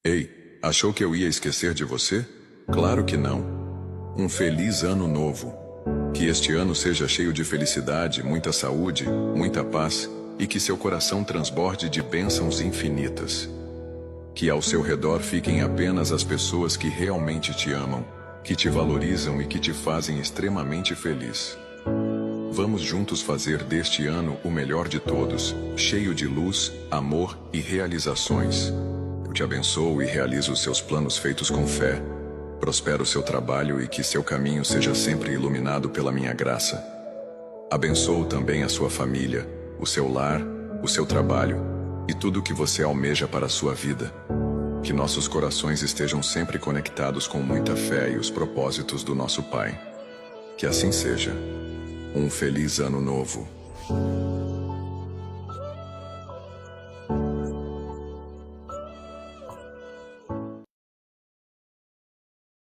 Ei, achou que eu ia esquecer de você? Claro que não. Um feliz ano novo. Que este ano seja cheio de felicidade, muita saúde, muita paz e que seu coração transborde de bênçãos infinitas. Que ao seu redor fiquem apenas as pessoas que realmente te amam, que te valorizam e que te fazem extremamente feliz. Vamos juntos fazer deste ano o melhor de todos, cheio de luz, amor e realizações. Eu te abençoo e realizo os seus planos feitos com fé. Prospero o seu trabalho e que seu caminho seja sempre iluminado pela minha graça. Abençoo também a sua família, o seu lar, o seu trabalho e tudo o que você almeja para a sua vida. Que nossos corações estejam sempre conectados com muita fé e os propósitos do nosso Pai. Que assim seja. Um feliz ano novo.